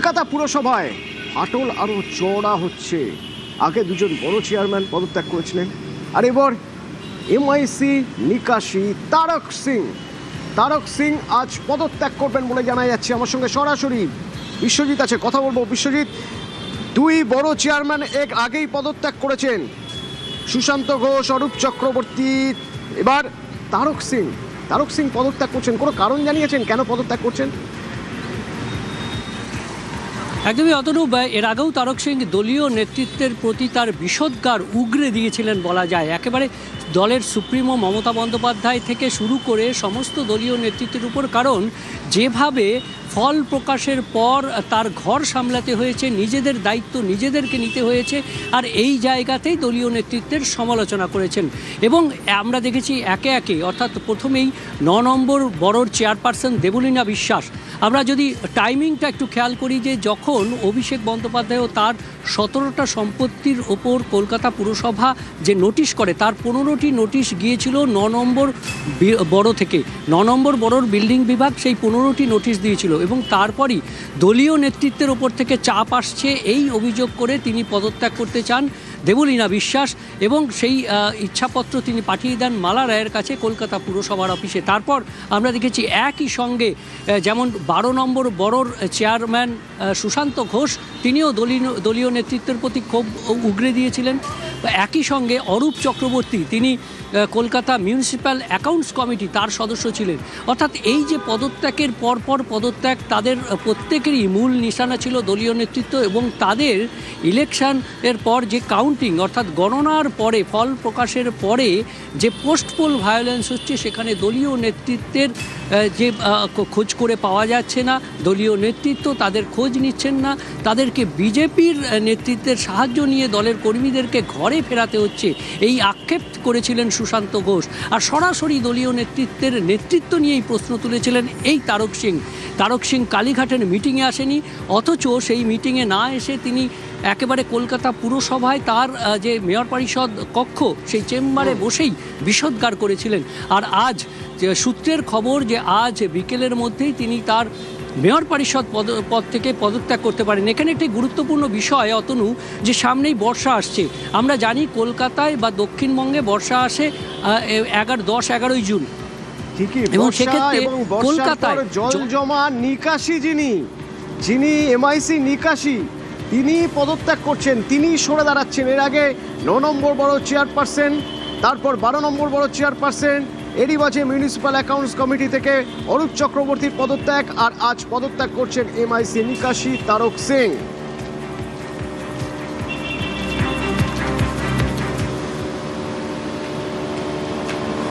কলকাতা পুরসভায় ফাটল আরো চড়া হচ্ছে। আগে দুজন বড় চেয়ারম্যান পদত্যাগ করেছিলেন, আর এবার এমআইসি নিকাশি তারক সিং আজ পদত্যাগ করবেন বলে জানা যাচ্ছে। আমার সঙ্গে সরাসরি বিশ্বজিৎ আছে, কথা বলবো। বিশ্বজিৎ, দুই বড় চেয়ারম্যান এক আগেই পদত্যাগ করেছেন, সুশান্ত ঘোষ, অরূপ চক্রবর্তী, এবার তারক সিং পদত্যাগ করছেন। কোনো কারণ জানিয়েছেন কেন পদত্যাগ করছেন? একদমই অতনূপ, এর আগেও তারক সিং দলীয় নেতৃত্বের প্রতি তার বিষোদ্গার উগরে দিয়েছিলেন বলা যায়। একেবারে দলের সুপ্রিমো মমতা বন্দ্যোপাধ্যায় থেকে শুরু করে সমস্ত দলীয় নেতৃত্বের উপর, কারণ যেভাবে ফল প্রকাশের পর তার ঘর সামলাতে হয়েছে, নিজেদের দায়িত্ব নিজেদেরকে নিতে হয়েছে, আর এই জায়গাতেই দলীয় নেতৃত্বের সমালোচনা করেছেন। এবং আমরা দেখেছি একে একে, অর্থাৎ প্রথমেই 9 নম্বর বড়োর চেয়ারপারসন দেবলীনা বিশ্বাস। আমরা যদি টাইমিংটা একটু খেয়াল করি, যে যখন অভিষেক বন্দ্যোপাধ্যায়ও তার 17টা সম্পত্তির ওপর কলকাতা পুরসভা যে নোটিশ করে, তার 15টি নোটিশ গিয়েছিল 9 নম্বর বড় থেকে। 9 নম্বর বড়োর বিল্ডিং বিভাগ সেই 15টি নোটিশ দিয়েছিল, এবং তারপরই দলীয় নেতৃত্বের ওপর থেকে চাপ আসছে এই অভিযোগ করে তিনি পদত্যাগ করতে চান দেবলীনা বিশ্বাস, এবং সেই ইচ্ছাপত্র তিনি পাঠিয়ে দেন মালা রায়ের কাছে কলকাতা পুরসভার অফিসে। তারপর আমরা দেখেছি একই সঙ্গে যেমন 12 নম্বর বড়োর চেয়ারম্যান সুশান্ত ঘোষ, তিনিও দলীয় নেতৃত্বের প্রতি ক্ষোভ উগরে দিয়েছিলেন। একই সঙ্গে অরূপ চক্রবর্তী, তিনি কলকাতা মিউনিসিপ্যাল অ্যাকাউন্টস কমিটি তার সদস্য ছিলেন। অর্থাৎ এই যে পদত্যাগের পরপর পদত্যাগ, তাদের প্রত্যেকেরই মূল নিশানা ছিল দলীয় নেতৃত্ব, এবং তাদের ইলেকশনের পর যে কাউন্টিং, অর্থাৎ গণনার পরে ফল প্রকাশের পরে যে পোস্ট পোল ভায়োলেন্স হচ্ছে, সেখানে দলীয় নেতৃত্বের যে খোঁজ করে পাওয়া যাচ্ছে না, দলীয় নেতৃত্ব তাদের খোঁজ নিচ্ছেন না, তাদেরকে বিজেপির নেতৃত্বের সাহায্য নিয়ে দলের কর্মীদেরকে ঘরে ফেরাতে হচ্ছে, এই আক্ষেপ করেছিলেন সুশান্ত ঘোষ। আর সরাসরি দলীয় নেতৃত্বের নেতৃত্ব নিয়েই প্রশ্ন তুলেছিলেন এই তারক সিং কালীঘাটের মিটিংয়ে আসেনি, অথচ সেই মিটিংয়ে না এসে তিনি একেবারে কলকাতা পুরসভায় তার যে মেয়র পরিষদ কক্ষ, সেই চেম্বারে বসেই বিষোদ্গার করেছিলেন। আর আজ সূত্রের খবর যে আজ বিকেলের মধ্যেই তিনি তার মেয়র পরিষদ পদ থেকে পদত্যাগ করতে পারেন। এখানে একটি গুরুত্বপূর্ণ বিষয় অতনু, যে সামনেই বর্ষা আসছে। আমরা জানি কলকাতায় বা দক্ষিণবঙ্গে বর্ষা আসে 10-11 জুন, এবং সেক্ষেত্রে কলকাতায় জল জমা নিকাশি যিনি এমআইসি নিকাশি, তিনি পদত্যাগ করছেন, তিনি সরে দাঁড়াচ্ছেন। এর আগে 9 নম্বর বড় চেয়ারপারসন, তারপর 12 নম্বর বড় চেয়ারপারসন, এরই মাঝে মিউনিসিপ্যাল অ্যাকাউন্টস কমিটি থেকে অরূপ চক্রবর্তীর পদত্যাগ, আর আজ পদত্যাগ করছেন এমআইসি নিকাশি তারক সিং।